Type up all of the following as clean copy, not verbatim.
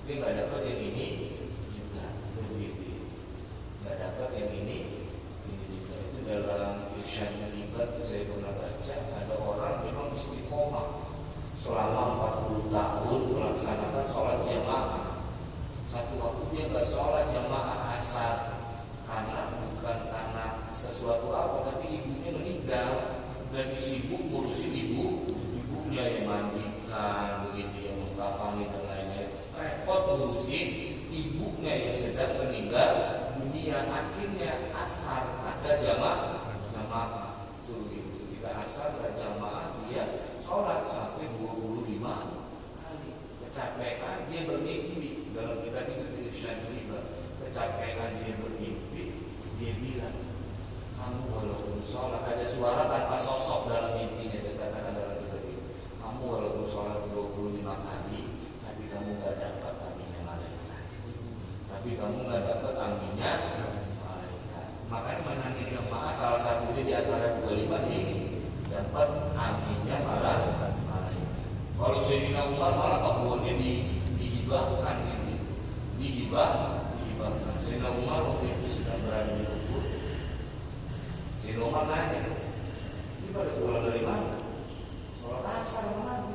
dia nggak dapat yang ini juga, begitu. Nggak dapat yang ini juga. Itu dalam Irsyadul Ibad saya pernah baca, ada orang memang istiqomah selama 40 tahun melaksanakan sholat jamaah. Satu waktu dia nggak sholat jamaah asar karena bukan karena sesuatu apa, tapi ibunya meninggal, lagi sibuk ngurusin ibunya yang mandikan, begitu, yang mengkafani dan lain-lain, repot ngurusin ibunya yang sedang meninggal dunia. Akhirnya asar ada jamaah tuh gitu. Kita asar ada jamaah, dia sholat sampai 25 kali. Kecapean dia bermimpi, dalam kitab itu di Irsyadul Ibad, kecapean dia bermimpi, dia bilang, kamu walaupun sholat, ada suara tanpa sosok dalam mimpinya, dikatakan dalam kitab itu, kamu walaupun sholat 25 kali, tapi kamu gak dapat aminnya malaikat. Tapi kamu gak dapat aminnya malaikat. Makanya menangi jamaah salah satunya di antara 25 ini dapat aminnya malaikat. Kalau Sayyidina Umar malah kabulnya dihibahkan gitu. Dihibahkan. Sayyidina Umar waktu itu sedang berada di kubur. Sayyidina Umar nanya, ini pada pulang dari mana? Sholat asar mana?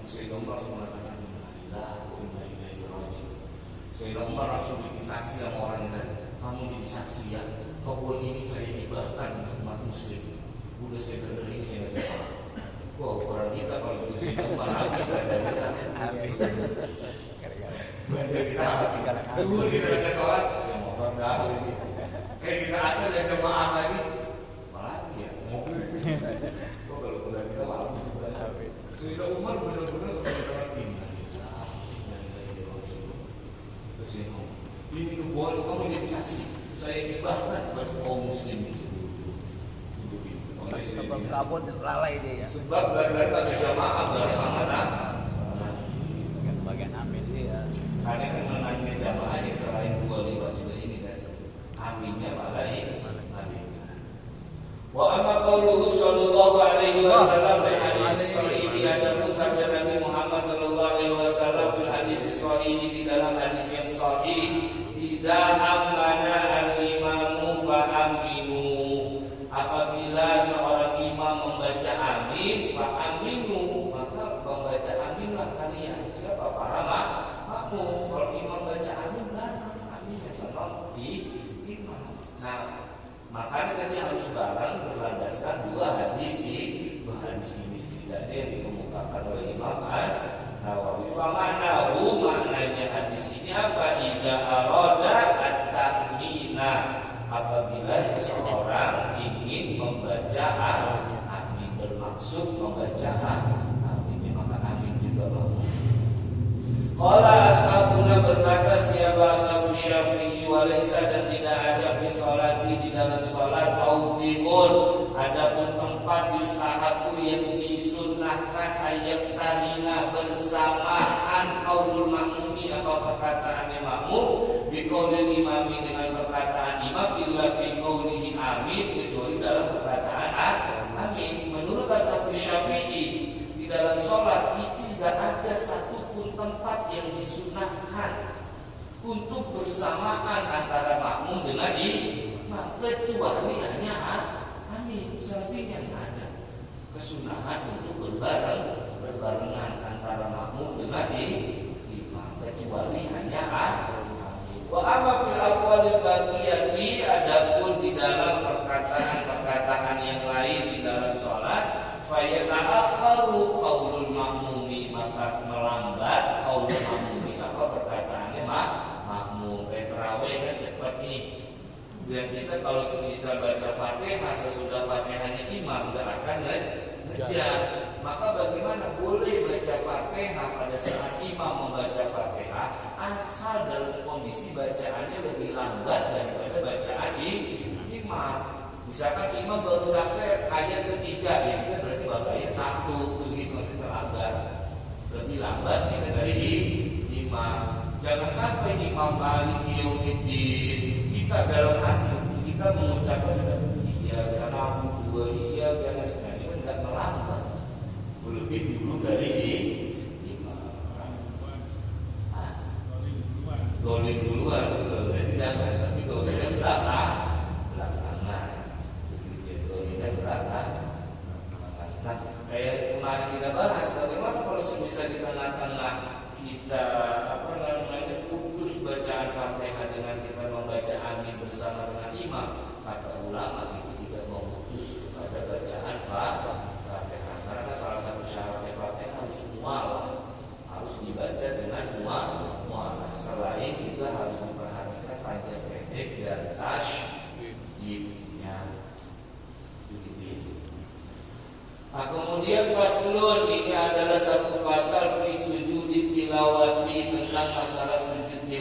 Sayyidina Umar langsung mengatakan, innalillahi wa inna ilaihi raji'un. Sayyidina Umar langsung bikin saksi sama orang yang, kamu jadi saksi ya, kabul ini saya hibahkan untuk umat muslim. Udah saya dengerin, saya nggak jawab. Wah, orang kita kalau itu sih cuma habis bandar kita, habis. Bandar kita habis. Dulu kita baca sholat, ya mau dah lagi. Kita asal dan jemaah lagi, malah ya. Kok kalau bulan kita habis bulan habis. Sudah Umar benar-benar seperti ini. Terus ini kebuan kamu jadi saksi. Saya hibahkan buat kaum muslimin. Sebab kabut lalai dia ya. Sebab gara-gara ada jamaah beramalah dengan bagian amin dia. Karena kan menangnya jamaah yang selain 25 juga ini kan aminnya malaikat. Wa amma qauluhu sallallahu alaihi wasallam fi hadis sahih ada sabda Nabi Muhammad sallallahu alaihi wasallam fi hadis sahih di dalam hadis yang sahih, idza amana al-imamu fa aminu. Apabila seorang imam membaca amin, fa aminu, maka membaca aminlah kalian. Siapa? Para makmum. Kalau imam baca amin, bareng aminnya sama di imam. Nah, makanya tadi harus bareng berlandaskan dua hadis ini setidaknya yang dikemukakan oleh Imam An-Nawawi. Famanahu, maknanya hadis ini apa? Idza arada at-ta'mina, apabila seseorang ingin membaca amin, bermaksud membaca amin, maka amin juga makmum. Qala ashabuna, berkata siapa ashabu Syafi'i, walaysa, dan tidak ada fi sholati, di dalam sholat, mawdi'un, adapun tempat yustahabu yang disunnahkan ayat tarina bersamaan qaulul makmumi, apa perkataan makmum, biqaulil imami, dengan perkataan imam, illa fi qaulihi amin, kecuali dalam perkataan amin. Menurut ashabu Syafi'i, di dalam sholat itu tidak ada satupun tempat yang disunahkan untuk bersamaan antara makmum dengan imam, kecuali hanya amin. Selebihnya tidak ada kesunahan untuk berbarengan antara makmum dengan imam, kecuali hanya amin. Wa amma fil aqwalil baqiyati, adapun di dalam perkataan-perkataan yang lain di dalam salat, fa yata'akharu qaulul makmumi, maka melambat qaulul makmumi, apa perkataannya makmum. Tarawih kan cepat nih. Dan kita kalau bisa baca Fatihah sesudah Fatihahnya imam enggak akan ngejar. Maka bagaimana boleh baca Fatihah pada saat imam membaca Fatihah, asal dalam kondisi bacaannya lebih lambat daripada bacaan imam. Misalkan imam baru sampai ayat ketiga, ya kita berarti baru ayat 1, begitu, maksudnya lambat. Lebih lambat kita dari imam. Jangan sampai imam Malik yaumiddin, kita dalam hati kita mengucapkan sudah iya karena dua iya karena sekali, kan tidak melambat, lebih dulu dari imam.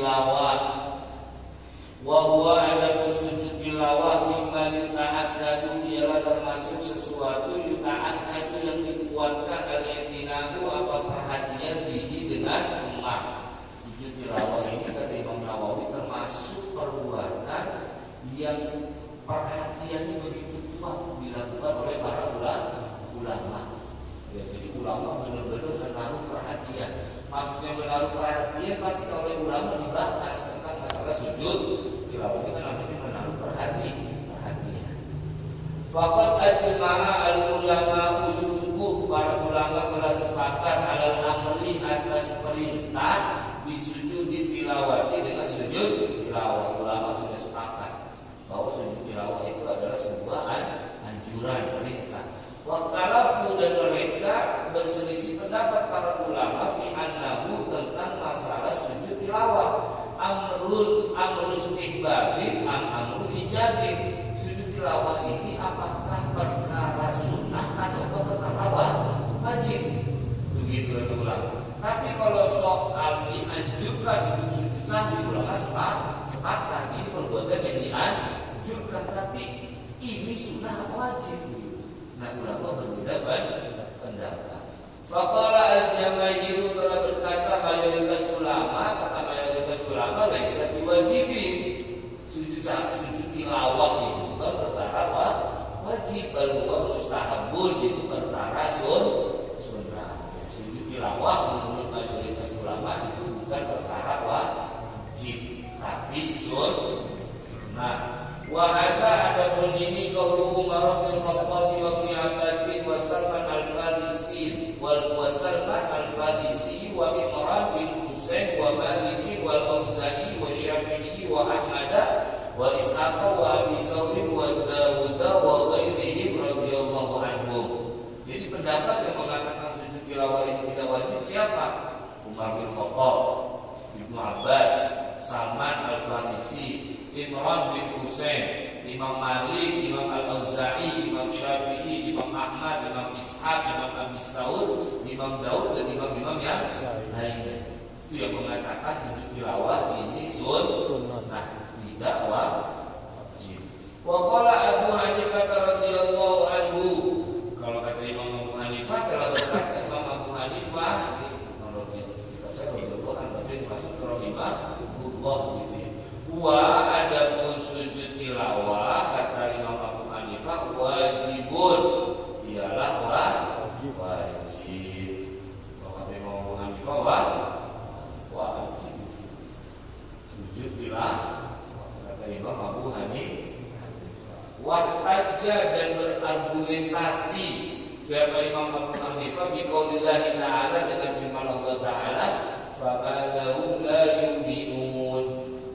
tilawah. Wa huwa ada sujud tilawah mimma yuta'akkadu, ialah termasuk sesuatu yuta'akkadu yang dikuatkan al-i'tina'u apa perhatian bihi dengan emak. Sujud tilawah ini kata Imam Nawawi termasuk perbuatan yang perhatiannya begitu kuat dilakukan oleh para ulama. Ya, jadi ulama benar-benar menaruh perhatian. Maksudnya menaruh perhatian pasti oleh ulama dibahas tentang masalah sujud tilawah. Itu namanya menaruh perhatian. Faqad ajma'a al-ulama sungguh para ulama telah sepakat alal amri atas perintah bisujud tilawati dengan sujud tilawah. Ulama sudah sepakat bahwa sujud tilawah itu adalah sebuah anjuran perintah. Waqtalafu, dan mereka berselisih pendapat para ulama fi annahu tentang masalah sujud tilawah. Amrul istihbabin amrul ijabin. Sujud tilawah ini apakah perkara sunnah atau perkara wajib? Begitu kata ulama. Tapi kalau soal dianjurkan untuk sujud sahwi, ulama sepakat ini perbuatan yang dianjurkan, tapi ini sunnah wajib. Nah, ulama berbeda pendapat. Faqala al-jamaahiru, telah berkata mayoritas ulama, kata mayoritas ulama laisa biwajibin. Sujud tilawah itu bukan perkara wajib, bal huwa mustahabun, itu perkara sunnah. Sujud tilawah menurut mayoritas ulama itu bukan perkara wajib, tapi sunnah. Wahada adapun ini qaulu Umar bin Khattab wa Ibnu Abbas wa Salman al-Farisi wa Salman al-Farisi wa Imran bin Husain wa Malik wal Auza'i wa Syafi'i wa Ahmad wa Ishaq wa Abi Thawr wa Dawud wa ghairihim radhiyallahu anhum. Jadi pendapat yang mengatakan sujud tilawah itu tidak wajib siapa? Umar bin Khattab, Ibnu Abbas, Salman al-Farisi, Imran bin Husain, Imam Malik, Imam Al-Auza'i, Imam Syafi'i, Imam Ahmad, Imam Ishaq, Imam Abi Thawr, Imam Daud, dan imam-imam yang lainnya. Itu yang mengatakan sujud tilawah ini sunnah, tidak wajib. Wa qala Abu Hanifah radhiyallahu anhu, kalau kata Imam Abu Hanifah, telah berkata Imam Abu Hanifah, ini menurut kita saya berdoa tapi masuk ke rahimahullah gitu ya. Wa adapun sujud tilawah kata Imam Abu Hanifah wajibun, ialah wajib. Kata Imam Abu Hanifah wajib sujud tilawah kata Imam Abu Hanifah. Wahtajja, dan berargumentasi siapa Imam Abu Hanifah biqaulillahi ta'ala, dengan firman Allah Ta'ala, fama lahum la yu'minun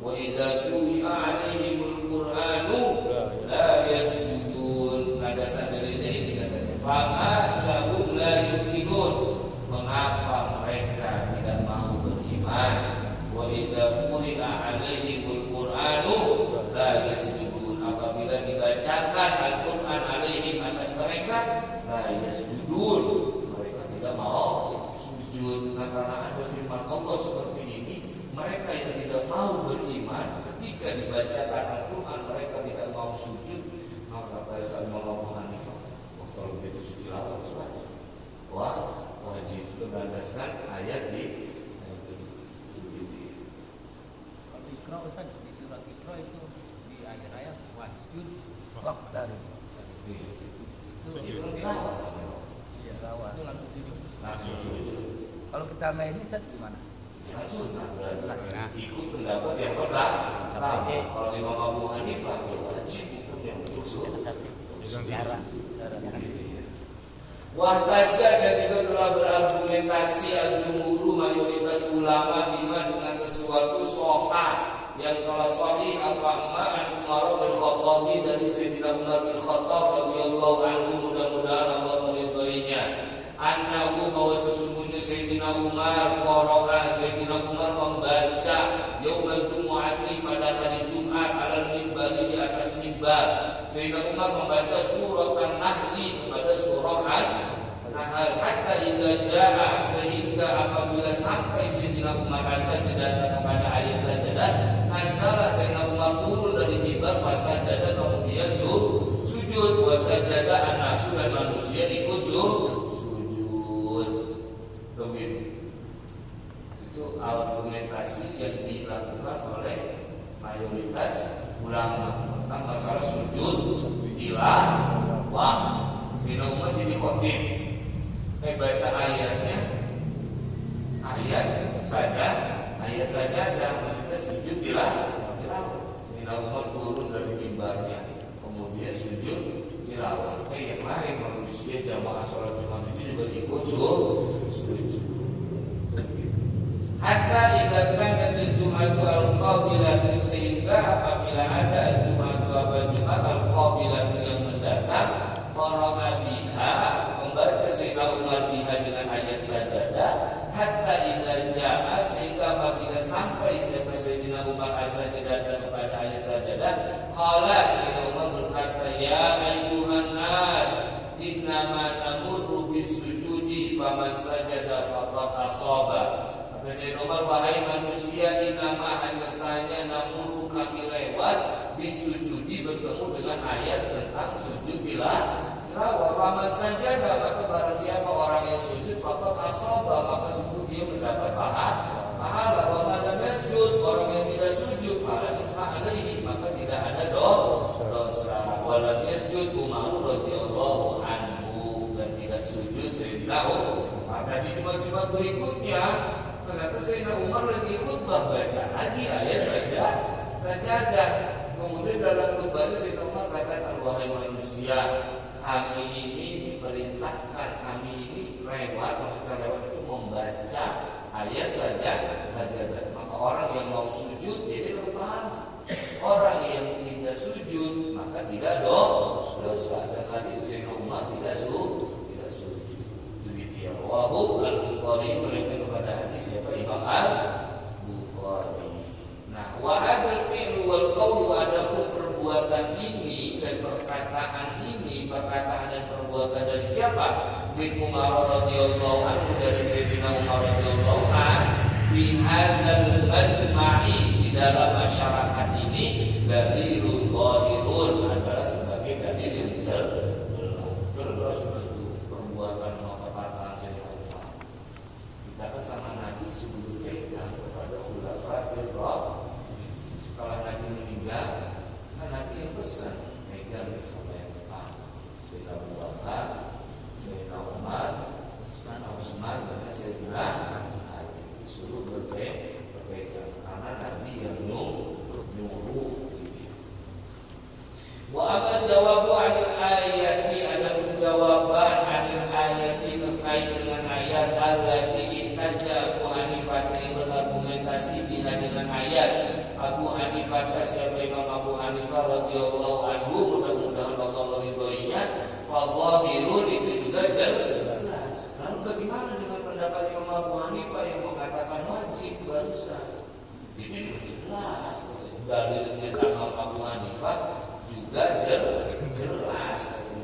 wa idza quri'a 'alaihimul qur'anu la yasjudun. Nada sadarnya ini katanya, fama lahum la yu'minun, mengapa mereka tidak mau beriman, wa idza quri'a 'alaihimul qur'anu la yasjudun, apabila dibacakan Al-Qur'an 'alaihim atas mereka la yasjudun, mereka tidak mau sujud. Nah, karena ada firman Allah seperti ini, mereka yang tidak mau beriman ketika dibacakan Al-Quran mereka tidak mau sujud, maka pada Imam Abu Hanifah, kalau begitu sujud tilawah wajib. Wajib itu berdasarkan ayat di Iqra, Ustaz, di surat Iqra itu di akhir ayat wasjud waqtar. Sujud tilawah. Iya, tilawah. Itu langsung sujud. Kalau kita main ini Ustaz gimana? Sunnah, ikut pendapat yang pertama. Kalau Imam Abu Hanifah ya wajib ikut yang sunnah. Wahtajja, dan juga telah berargumentasi al-jumhur mayoritas ulama bima dengan sesuatu sohah yang telah sahih apa Umar bin Khattab, dari Sayyidina Umar bin Khattab radhiyallahu anhu, mudah-mudahan Allah meridhoinya, annahu, bahwa sesungguhnya Sayyidina Umar qara'a, Sayyidina Umar membaca yaumul jumu'ati, pada hari Jumat, alal mimbar, di atas mimbar. Sayyidina Umar membaca surat An-Nahl, pada surah An-Nahl, hatta idza jaa, sehingga apabila sampai Sayyidina Umar as-sajdah kepada ayat sajdah Itu argumentasi yang dilakukan oleh mayoritas ulama tentang masalah sujud tilawah. Sayyidina Umar jadi khotib, baca ayatnya, ayat saja dan maksudnya sujud tilawah. Sayyidina Umar turun dari mimbarnya, kemudian sujud tilawah. Yang lain manusia jamaah sholat Jumat itu juga ikut sujud. Hatta idzakan dari Jumat al-qabilah, sehingga apabila ada Jumat al-qabilah yang mendatang, qara'a biha, membaca Sayyidina Umar biha dengan ayat sajadah. Hatta idza jaa, sehingga apabila sampai Sayyidina Umar as-sajadah kepada ayat sajadah, qala, Sayyidina Umar berkata, ya ayyuhan nas, innama namurru bis-sujudi faman sajada faqad asaba. Sayyidina Umar, wahai manusia, inama hanya saja namun kami lewat bisujudi, bertemu dengan ayat tentang sujud tilawah. Faman sajada, maka barang siapa orang yang sujud, faqad asaba, maka sungguh dia mendapat pahala. Wa man lam yasjud, orang yang tidak sujud, fala isma alaihi, maka tidak ada dosa. Wa lam yasjud Umar radhiyallahu anhu, dan tidak sujud Sayyidina Umar. Di Jumat-Jumat berikutnya ternyata Sayyidina Umar lagi khutbah, baca lagi ayat sajadah. Kemudian dalam khutbahnya Sayyidina Umar katakan, wahai manusia, kami ini diperintahkan, kami ini maksudnya lewat itu membaca ayat sajadah. Maka orang yang mau sujud dia dapat pahala. Orang yang tidak sujud maka tidak dosa. Dan saat itu Sayyidina Umar tidak sujud. Rawahu al-Bukhari, meriwayatkan kepada hadis siapa? Imam al-Bukhari. Nah, wa hadzal fi'lu wal qawlu, adapun perbuatan ini dan perkataan dan perbuatan dari siapa? Bin Umar radhiyallahu anhu, dari Sayyidina Umar radhiyallahu anhu, fi hadzal majma'i, di dalam masyarakat ini, dalilul zahirun, adalah sebagai dalil yang jelas perbuatan kita sama Nabi sebelum pegang kepada khulafatul rasyidin. Setelah Nabi meninggal, kan Nabi yang pesan pegang sama yang depan, Sayyidina Abu Bakar, Sayyidina Umar, Utsman, dan Sayyidina Ali, disuruh berpegang karena Nabi yang nyuruh. Wa amma jawabu anil ayati, ada jawaban anil ayati terkait dengan ayat allati ihtaja Abu Hanifah, yang berargumentasi dengan ayat. Abu Hanifah, siapa Imam Abu Hanifah radhiyallahu anhu, mudah-mudahan Allah meridhoinya, fadhahirun, itu juga jelas. Lalu bagaimana dengan pendapat Imam Abu Hanifah yang mengatakan wajib barusan? Itu juga jelas. Dalilnya Imam Abu Hanifah juga jelas.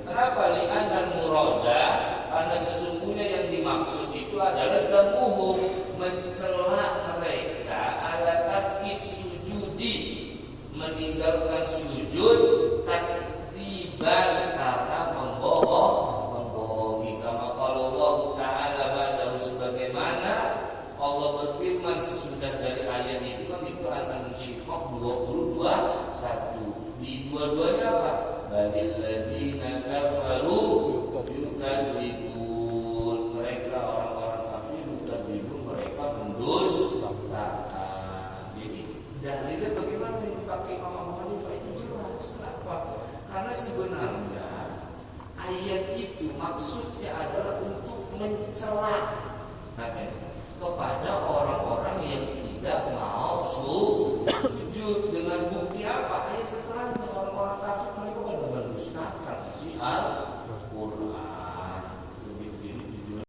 Kenapa? Li'anal murada, karena sesungguhnya yang dimaksud itu adalah gamuhum, mencela mereka, ala tarkis sujudi, meninggalkan sujud, takdiban, karena membohongi. Kama qala Allah Ta'ala ba'dahu, sebagaimana Allah berfirman sesudah dari ayat itu, kan itu An-Insyiqaq 22:1. Di dua-duanya apa? Balil ladzina kafaru yukadzibun, mereka orang-orang kafir, yukadzibun, mereka mendustakan. Jadi dalilnya bagaimana yang dipakai Imam Abu Hanifah itu jelas. Kenapa? Karena sebenarnya ayat itu maksudnya adalah untuk mencela kepada orang-orang yang tidak mau sujud. Dengan bukti apa?